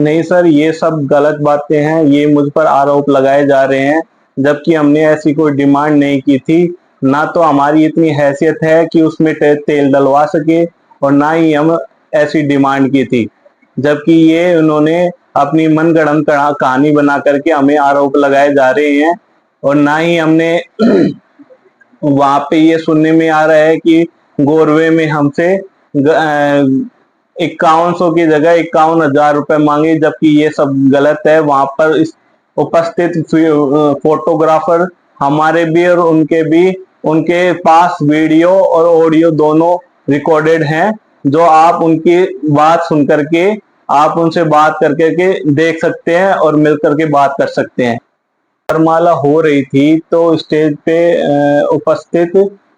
नहीं सर, ये सब गलत बातें हैं, ये मुझ पर आरोप लगाए जा रहे हैं, जबकि हमने ऐसी कोई डिमांड नहीं की थी। ना तो हमारी इतनी हैसियत है कि उसमें तेल डलवा सके, और ना ही हम ऐसी डिमांड की थी। जबकि ये उन्होंने अपनी मनगढ़ंत कहानी बना करके हमें आरोप लगाए जा रहे हैं। और ना ही हमने वहां पे ये सुनने में आ रहा है कि गोरवे में हमसे 5100 की जगह 51,000 रुपए मांगे, जबकि ये सब गलत है। वहां पर इस उपस्थित फोटोग्राफर हमारे भी और उनके भी, उनके पास वीडियो और ऑडियो दोनों रिकॉर्डेड हैं, जो आप उनकी बात सुन करके आप उनसे बात करके के देख सकते हैं और मिल करके बात कर सकते हैं। वरमाला हो रही थी तो स्टेज पे उपस्थित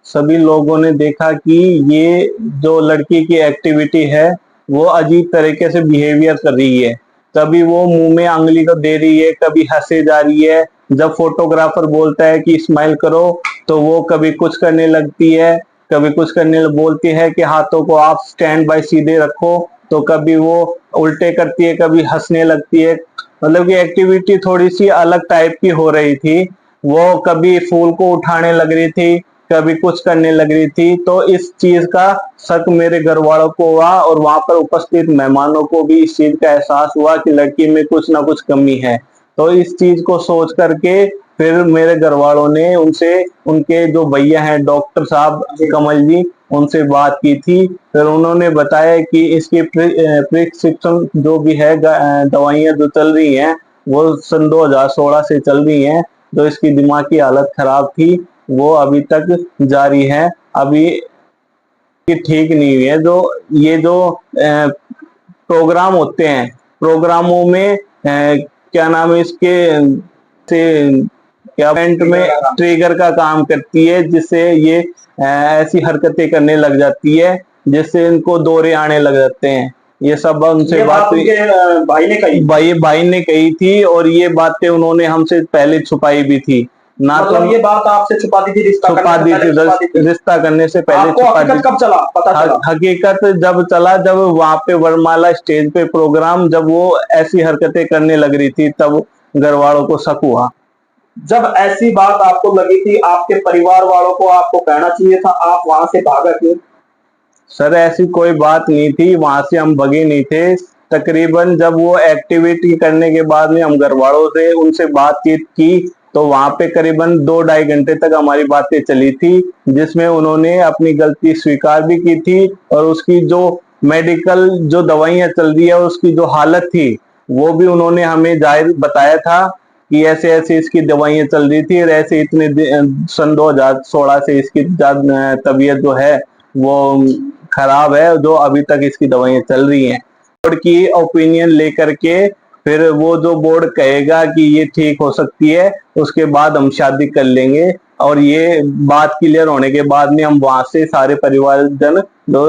सभी लोगों ने देखा कि ये जो लड़की की एक्टिविटी है वो अजीब तरीके से बिहेवियर कर रही है। कभी वो मुंह में उंगली को दे रही है, कभी हंसे जा रही है। जब फोटोग्राफर बोलता है कि स्माइल करो तो वो कभी कुछ करने लगती है, कभी कुछ करने बोलती है कि हाथों को आप स्टैंड बाय सीधे रखो, तो कभी वो उल्टे करती है, कभी हंसने लगती है। मतलब कि एक्टिविटी थोड़ी सी अलग टाइप की हो रही थी। वो कभी फूल को उठाने लग रही थी, कभी कुछ करने लग रही थी। तो इस चीज का शक मेरे घर वालों को हुआ, और वहां पर उपस्थित मेहमानों को भी इस चीज का एहसास हुआ कि लड़की में कुछ ना कुछ कमी है। तो इस चीज को सोच करके फिर मेरे घर वालों ने उनसे, उनके जो भैया हैं डॉक्टर साहब कमल जी, उनसे बात की थी। फिर उन्होंने बताया कि इसकी प्रिस्क्रिप्शन जो भी है, दवाइयां जो चल रही हैं वो सन 2016 से चल रही हैं। जो इसकी दिमाग की हालत खराब थी वो अभी तक जारी है, अभी की ठीक नहीं हुई है। जो ये जो प्रोग्राम होते हैं, प्रोग्रामों में क्या नाम है इसके, से क्या इवेंट में ट्रिगर का काम करती है, जिससे ये ऐसी हरकतें करने लग जाती है जिससे इनको दौरे आने लग जाते हैं। ये सब उनसे बात उनके भाई ने कही, भाई ने कही थी, और ये बातें उन्होंने हमसे पहले छुपाई भी थी। ना मतलब तो ये बात आपसे छुपा दी थी, रिश्ता करने से पहले आपको छुपा दी। हकीकत कब चला, पता चला? हकीकत जब चला, जब वहां पे वरमाला स्टेज पे प्रोग्राम, जब वो ऐसी हरकतें करने लग रही थी, तब घर वालों को शक हुआ। जब ऐसी बात आपको लगी थी, आपके परिवार वालों को आपको कहना चाहिए था, आप वहां से भागा क्यों? सर ऐसी कोई बात नहीं थी, वहां से हम भगे नहीं थे। तकरीबन जब वो एक्टिविटी करने के बाद में हम घर वालों से उनसे बातचीत की, तो वहां पे करीबन 2-2.5 घंटे तक हमारी बातें चली थी, जिसमें उन्होंने अपनी गलती स्वीकार भी की थी। और उसकी जो मेडिकल जो दवाइयां चल रही है उसकी जो हालत थी वो भी उन्होंने हमें जाहिर बताया था कि ऐसे ऐसे इसकी दवाइयां चल रही थी, और ऐसे इतने सन 2016 से इसकी तबीयत जो है वो खराब है, जो अभी तक इसकी दवाइयां चल रही हैं। बोर्ड की ओपिनियन लेकर के फिर वो जो बोर्ड कहेगा कि ये ठीक हो सकती है, उसके बाद हम शादी कर लेंगे। और ये बात क्लियर होने के बाद में हम वहां से सारे परिवारजन जो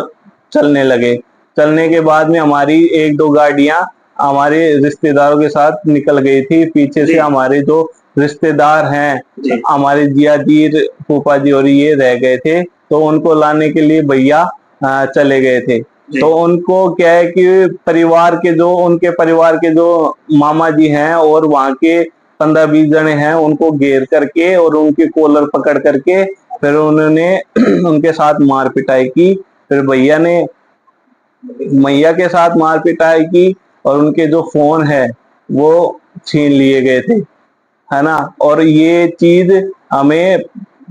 चलने लगे। चलने के बाद में हमारी 1-2 गाड़ियां हमारे रिश्तेदारों के साथ निकल गई थी। पीछे से हमारे जो रिश्तेदार हैं, हमारे जिया जी, फूफा जी और ये रह गए थे, तो उनको लाने के लिए भैया चले गए थे। तो उनको क्या है कि परिवार के जो, उनके परिवार के जो मामा जी हैं और वहां के 15-20 जने हैं, उनको घेर करके और उनके कॉलर पकड़ करके फिर उन्होंने उनके साथ मार पिटाई की। फिर भैया ने मैया के साथ मार पिटाई की, और उनके जो फोन है वो छीन लिए गए थे, है ना। और ये चीज हमें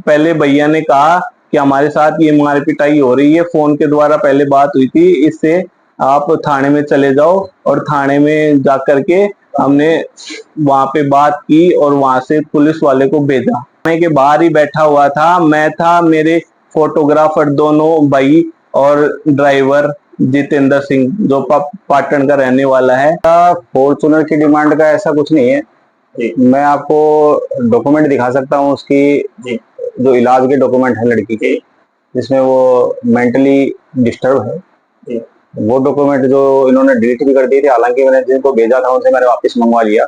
पहले भैया ने कहा कि हमारे साथ ये मार पिटाई हो रही है, फोन के द्वारा पहले बात हुई थी, इससे आप थाने में चले जाओ। और थाने में जाकर के हमने वहां पे बात की और वहां से पुलिस वाले को भेजा। थाने के बाहर ही बैठा हुआ था, मैं था, मेरे फोटोग्राफर दोनों भाई, और ड्राइवर जितेंद्र सिंह जो पाटन का रहने वाला है। फॉर्चूनर की डिमांड का ऐसा कुछ नहीं है। मैं आपको डॉक्यूमेंट दिखा सकता हूँ उसकी, जो इलाज के डॉक्यूमेंट है लड़की के, जिसमें वो मेंटली डिस्टर्ब है। वो डॉक्यूमेंट जो इन्होंने डिलीट भी कर दिए थे, हालांकि मैंने जिनको भेजा था उनसे मैंने वापस मंगवा लिया,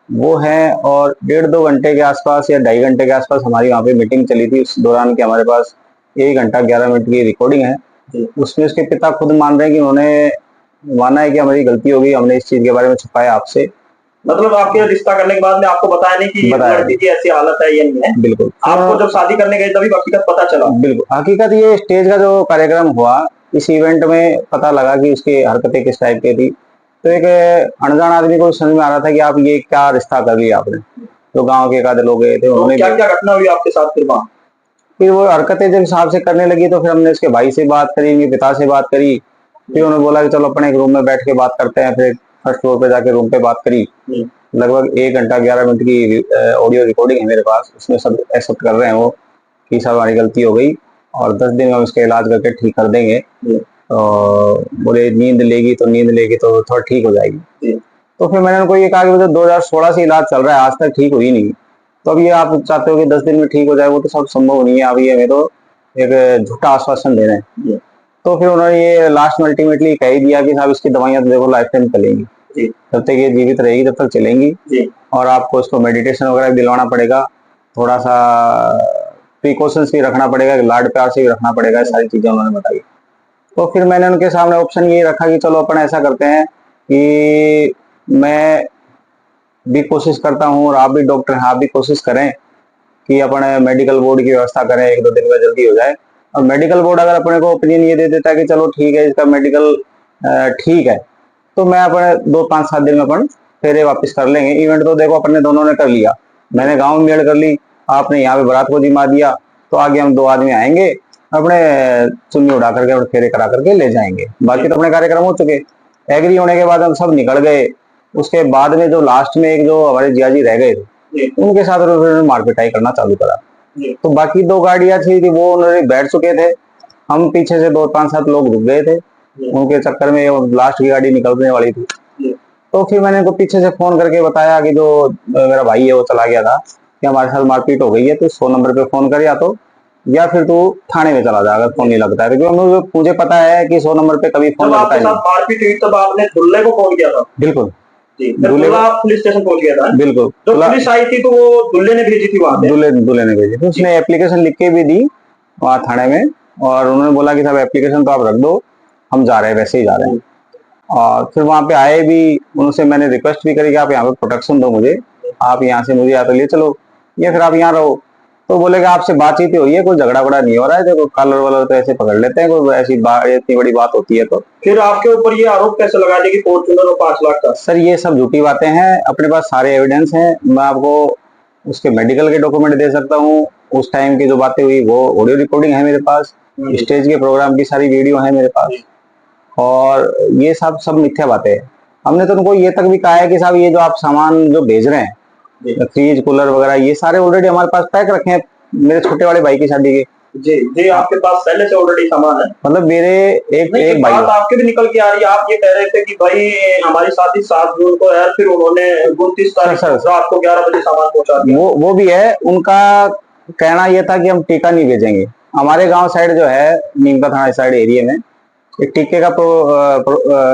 वो है। और 1.5-2 घंटे के आसपास या 2.5 घंटे के आसपास हमारी वहाँ पे मीटिंग चली थी। उस दौरान की हमारे पास 1 घंटा 11 मिनट की रिकॉर्डिंग है। उसमें उसके पिता खुद मान रहे हैं कि उन्होंने मानना है कि हमारी गलती होगी, हमने इस चीज के बारे में छुपाया आपसे। मतलब आपके रिश्ता करने के बाद में आपको बताया नहीं कि बताया लड़की की ऐसी हालत है, ये नहीं है? बिल्कुल। आपको जब शादी करने गए तभी हकीकत पता चला? बिल्कुल हकीकत, ये स्टेज का जो कार्यक्रम हुआ, इस इवेंट में पता लगा कि उसकी हरकतें किस टाइप की थी। तो एक अनजान आदमी को समझ में आ रहा था कि आप ये क्या रिश्ता कर लिया आपने। तो गांव के एक आधे लोग गए थे, तो उन्होंने क्या क्या घटना हुई आपके साथ फिर वहाँ? फिर वो हरकतें जब हिसाब से करने लगी तो फिर हमने उसके भाई से बात करी, इनके पिता से बात करी। फिर उन्होंने बोला कि चलो अपने एक रूम में बैठ के बात करते हैं। फिर फर्स्ट फ्लोर पे जाके रूम पे बात करी। लगभग 1 घंटा 11 मिनट की ऑडियो रिकॉर्डिंग है मेरे पास, उसमें सब एक्सेप्ट कर रहे हैं वो कि सब हमारी गलती हो गई और 10 दिन में हम इसका इलाज करके ठीक कर देंगे। और बोले नींद लेगी तो थोड़ा ठीक हो जाएगी। तो फिर मैंने उनको ये कहा कि 2016 से इलाज चल रहा है, आज तक ठीक हुई नहीं। तो अब ये आप चाहते हो कि 10 दिन में ठीक हो जाए, वो तो सब संभव नहीं है। अब ये हमें तो एक झूठा आश्वासन दे रहे हैं। तो फिर उन्होंने ये लास्ट में अल्टीमेटली कह ही दिया कि साहब इसकी दवाइयां तो देखो लाइफ टाइम चलेंगी, जब तक ये जीवित रहेगी तब तक चलेंगी। और आपको इसको मेडिटेशन वगैरह भी दिलवाना पड़ेगा, थोड़ा सा प्रिकॉशंस भी रखना पड़ेगा, लाड प्यार से भी रखना पड़ेगा, सारी चीजें उन्होंने बताई। तो फिर मैंने उनके सामने ऑप्शन ये रखा कि चलो अपन ऐसा करते हैं कि मैं भी कोशिश करता हूँ और आप भी डॉक्टर हैं, आप भी कोशिश करें कि अपन मेडिकल बोर्ड की व्यवस्था करें, 1-2 दिन में जल्दी हो जाए। और मेडिकल बोर्ड अगर अपने को ओपिनियन ये दे देता है कि चलो ठीक है, इसका मेडिकल ठीक है, तो मैं अपने 2-5-7 दिन में अपन फेरे वापस कर लेंगे। इवेंट तो देखो अपने दोनों ने कर लिया, मैंने गाँव में मेड़ कर ली, आपने यहाँ पे बारात को जिमा दिया। तो आगे हम 2 आदमी आएंगे, अपने चुन्नी उड़ा करके अपने फेरे करा करके ले जाएंगे। बाकी तो अपने कार्यक्रम हो चुके। एग्री होने के बाद हम सब निकल गए। उसके बाद में जो लास्ट में एक जो हमारे जियाजी रह गए थे, उनके साथ उन्होंने मारपिटाई करना चालू करा। तो बाकी 2 गाड़ियां थी वो उन्होंने बैठ चुके थे, हम पीछे से 2-5-7 लोग रुक गए थे। उनके चक्कर में लास्ट की गाड़ी निकलने वाली थी। तो फिर मैंने उनको पीछे से फोन करके बताया कि जो मेरा भाई है वो चला गया था कि हमारे साथ मारपीट हो गई है, तो 100 नंबर पे फोन कर, या फिर तू थाने में चला जा अगर फोन नहीं लगता है। क्योंकि मुझे पता है कि 100 नंबर पे कभी फोन लगता है नहीं। मारपीट हुई तब आपने दुल्हे को फोन किया था? बिल्कुल, दूल्हा पुलिस स्टेशन पहुंच गया था? बिल्कुल। तो पुलिस आई थी तो वो दूल्हे ने भेजी थी वहां पे? दूल्हे ने भेजी थी। उसने एप्लीकेशन लिख के भी दी वहाँ थाने में, और उन्होंने बोला कि साहब एप्लीकेशन तो आप रख दो, हम जा रहे हैं, वैसे ही जा रहे हैं। और फिर वहां पे आए भी, उनसे मैंने रिक्वेस्ट भी करी कि आप यहाँ पे प्रोटेक्शन दो मुझे, आप यहाँ से मुझे या तो ले चलो या फिर आप यहाँ रहो। तो बोले कि आपसे बातचीत ही हुई है, कोई झगड़ा वगड़ा नहीं हो रहा है, देखो कलर वलर तो ऐसे पकड़ लेते हैं, कोई ऐसी इतनी बड़ी बात होती है। तो फिर आपके ऊपर ये आरोप कैसे लगा दिया कि फॉर्च्यूनर और 5 लाख का? सर ये सब झूठी बातें हैं, अपने पास सारे एविडेंस हैं, मैं आपको उसके मेडिकल के डॉक्यूमेंट दे सकता हूँ। उस टाइम की जो बातें हुई वो ऑडियो रिकॉर्डिंग है मेरे पास, स्टेज के प्रोग्राम की सारी वीडियो है मेरे पास, और ये सब मिथ्या बातें हैं। हमने तो उनको ये तक भी कहा है कि साहब ये जो आप सामान जो भेज रहे हैं, फ्रिज कूलर वगैरह, ये सारे ऑलरेडी हमारे पास पैक रखे हैं मेरे छोटे वाले भाई की शादी के। जी आपके पास पहले से ऑलरेडी सामान है? मतलब मेरे एक भाई बात आपके भी निकल के आ रही है, आप ये कह रहे थे कि भाई हमारी शादी 7 जून को है, फिर उन्होंने 29 तारीख को रात को 11 बजे सामान पहुंचा दिया। वो भी है, उनका कहना यह था कि हम टीका नहीं भेजेंगे। हमारे गांव साइड जो है, नीमका थाना साइड एरिया में एक टीके का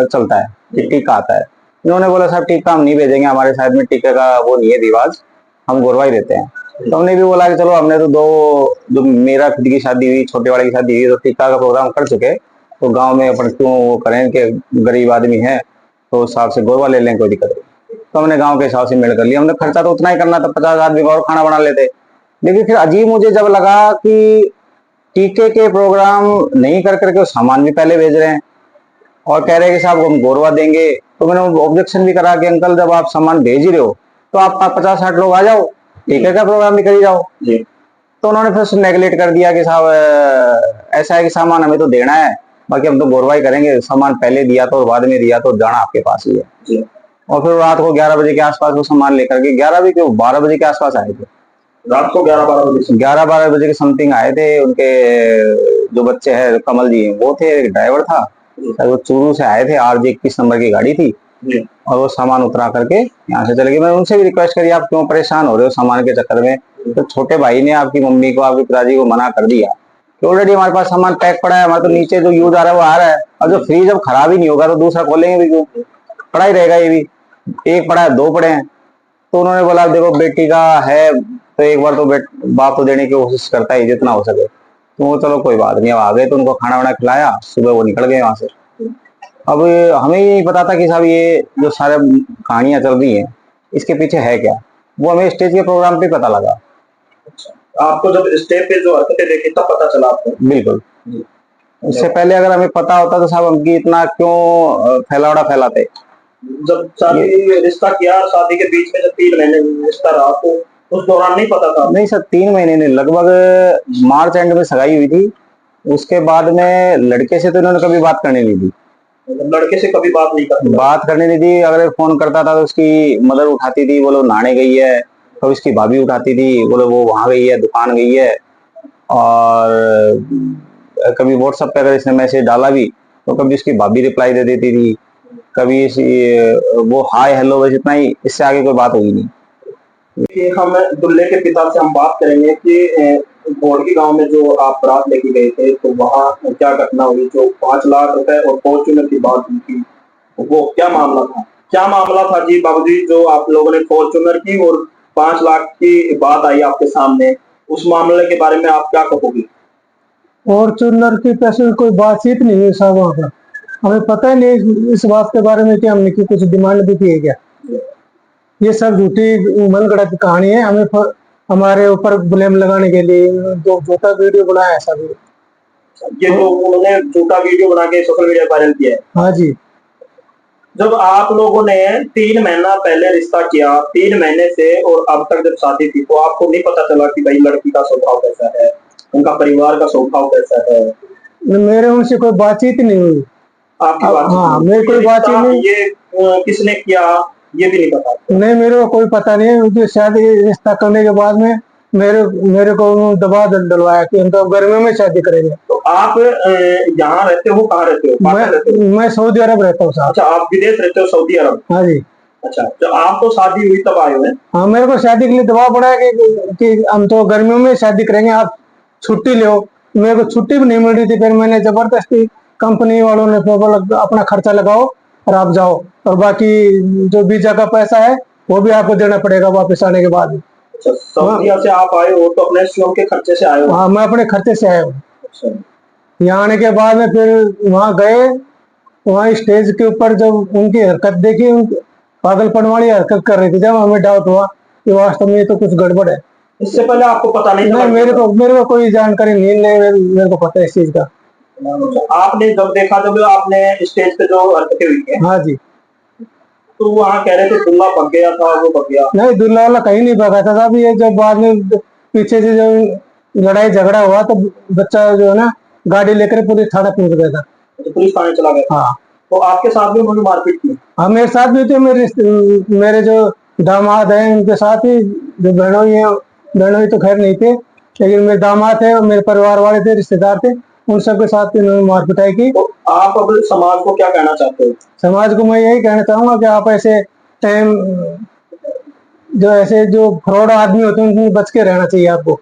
चलता है, टीका आता है। इन्होंने बोला साहब टीका हम नहीं भेजेंगे, हमारे साइड में टीके का वो नहीं है रिवाज, हम गोरवाई देते हैं। तो हमने भी बोला कि चलो, हमने तो जो मेरा खुद की शादी हुई, छोटे वाले की शादी हुई, तो टीका का प्रोग्राम कर चुके, तो गांव में अपन क्यों वो करें कि गरीब आदमी है तो उस हिसाब से गोरवा ले लें, कोई दिक्कत नहीं। तो हमने गांव के हिसाब से मेल कर लिया। हमने खर्चा तो उतना ही करना था, 50 आदमी और खाना बना लेते। लेकिन फिर अजीब मुझे जब लगा कि टीके के प्रोग्राम नहीं कर करके सामान भी पहले भेज रहे हैं और कह रहे हैं कि साहब हम गोरवा देंगे। तो मैंने ऑब्जेक्शन भी करा कि अंकल जब आप सामान भेज ही रहे हो तो आप 50-60 लोग आ जाओ, टीके का प्रोग्राम भी करी जाओ। तो उन्होंने फिर नेगलेक्ट कर दिया कि साहब ऐसा है कि सामान हमें तो देना है, बाकी हम तो गोरवाई करेंगे, सामान पहले दिया तो और बाद में दिया तो जाना आपके पास ही है। और फिर रात को 11 बजे के आसपास वो सामान लेकर के, 11 भी क्यों, 12 बजे के आसपास आए थे। रात को 11-12 बजे के समथिंग आए थे। उनके जो बच्चे हैं कमल जी, वो थे, एक ड्राइवर था, वो चूरू से आए थे, RJ 21 नंबर की गाड़ी थी, और वो सामान उतरा करके यहाँ से चले गए। मैंने उनसे भी रिक्वेस्ट करी, आप क्यों परेशान हो रहे हो सामान के चक्कर में। तो छोटे भाई ने आपकी मम्मी को, आपके पिताजी को मना कर दिया कि ऑलरेडी हमारे पास सामान पैक पड़ा है, हमारे तो नीचे जो यूज आ रहा है वो आ रहा है, और जो फ्रीज अब खराब ही नहीं होगा तो दूसरा खोलेंगे भी क्यों, पड़ा ही रहेगा। ये भी एक पड़ा है, 2 पड़े हैं। तो उन्होंने बोला देखो बेटी का है तो एक बार तो बाप तो देने की कोशिश करता है जितना हो सके। तो वो चलो कोई बात नहीं, अब आ गए तो उनको खाना वाना खिलाया, सुबह वो निकल गए वहां से। अब हमें ये नहीं पता था कि साहब ये जो सारे कहानियां चल रही हैं इसके पीछे है क्या, वो हमें स्टेज के प्रोग्राम पे पता लगा। आपको जब स्टेज पे जो हरकतें देखी तब पता चला आपको? बिल्कुल। इससे पहले अगर हमें पता होता तो साहब हमकी इतना क्यों फैलावड़ा फैलाते। जब शादी रिश्ता किया, शादी के बीच में जब 3 महीने रिश्ता रहा तो उस दौरान नहीं पता था? नहीं सर, 3 महीने नहीं, लगभग मार्च एंड में सगाई हुई थी। उसके बाद में लड़के से तो इन्होंने कभी बात करने नहीं दी। लड़के से कभी बात नहीं करते? बात करने नहीं दी। अगर फोन करता था तो उसकी मदर उठाती थी, बोलो नहाने गई है। कभी उसकी भाभी उठाती थी, बोलो वो वहां गई है, दुकान गई है। और कभी व्हाट्सएप पे अगर इसने मैसेज डाला भी तो कभी उसकी भाभी रिप्लाई दे देती थी, कभी वो हाय हेलो, बस इतना ही, इससे आगे कोई बात हुई नहीं। कि हम दुल्हे के पिता से हम बात करेंगे कि घोड़की गांव में जो आप बारात लेके गए थे तो वहाँ क्या घटना हुई, जो 5 लाख रुपए और फॉर्च्यूनर की बात हुई थी, वो क्या मामला था? क्या मामला था जी बाबूजी, जो आप लोगों ने फॉर्च्यूनर की और 5 लाख की बात आई आपके सामने, उस मामले के बारे में आप क्या कहोगे? फॉर्चूनर की पैसे की कोई बातचीत नहीं हुई साहब वहाँ पर। हमें पता ही नहीं इस बात के बारे में कि हमने की कुछ डिमांड भी की है क्या। ये सब झूठी मनगढ़ंत कहानी है। हमारे ऊपर ब्लेम लगाने के लिए जो झूठा वीडियो बनाया है सब। ये तो उन्होंने झूठा वीडियो बना के सोशल मीडिया वायरल किया है? हाँ जी। जब आप लोगों ने 3 महीना पहले रिश्ता किया, 3 महीने से और अब तक जब शादी थी, तो आपको नहीं पता चला कि भाई लड़की का स्वभाव कैसा है, उनका परिवार का स्वभाव कैसा है? मेरे उनसे कोई बातचीत नहीं हुई। आपकी बात? हाँ, मेरे कोई बातचीत नहीं। ये किसने किया ये भी नहीं पता? नहीं, मेरे को कोई पता नहीं है। मुझे शादी रिश्ता करने के बाद में मेरे को दबाव डलवाया कि उनका गर्मियों में शादी करेंगे। तो आप यहाँ रहते हो, कहाँ रहते हो? मैं सऊदी अरब रहता हूँ साहब। अच्छा, आप विदेश रहते हो, सऊदी अरब? हाँ जी। अच्छा, तो आप तो शादी हुई तब आए हुए? हाँ, मेरे को शादी के लिए दबाव पड़ा है कि हम तो गर्मियों में शादी करेंगे, आप छुट्टी लो। मेरे को छुट्टी भी नहीं मिल रही थी। फिर मैंने जबरदस्ती, कंपनी वालों ने अपना खर्चा लगाओ और आप जाओ, और बाकी जो वीजा का पैसा है वो भी आपको देना पड़ेगा वापस आने के बाद। अच्छा, सऊदीया से आप आए हो तो अपने स्वयं के खर्चे से आए हो? हाँ, मैं अपने खर्चे से आया हूँ। अच्छा। यहाँ आने के बाद में फिर वहाँ गए, वहाँ स्टेज के ऊपर जब उनकी हरकत देखी, पागलपन वाली हरकत कर रही थी, जब हमें डाउट हुआ कि वास्तव में तो कुछ गड़बड़ है। इससे पहले आपको पता नहीं था? नहीं, मेरे को कोई जानकारी नहीं, मेरे को पता है इस चीज का। आपने जब देखा, जब आपने स्टेज पे जो हरकतें हुई है, हाँ जी, तो वहाँ कह रहे थे दूल्हा भाग गया था, वो भाग गया? नहीं, दूल्हा वाला कहीं नहीं भागा था साहब। ये जब बाद में पीछे से जो लड़ाई झगड़ा हुआ तो बच्चा जो है ना गाड़ी लेकर पुलिस थाना पहुंच गया था। तो पुलिस थाने चला गया? हाँ। तो आपके साथ भी उन्होंने मारपीट की? हाँ, मेरे साथ भी थे। मेरे जो दामाद हैं उनके साथ ही, जो बहनोई तो खैर नहीं थे, लेकिन मेरे दामाद थे, मेरे परिवार वाले थे, रिश्तेदार थे, उन सबके साथ इन्होंने मार पिटाई की। तो आप अब समाज को क्या कहना चाहते हो? समाज को मैं यही कहना चाहूंगा कि आप ऐसे टाइम जो फ्रॉड आदमी होते हैं उनसे बच के रहना चाहिए आपको।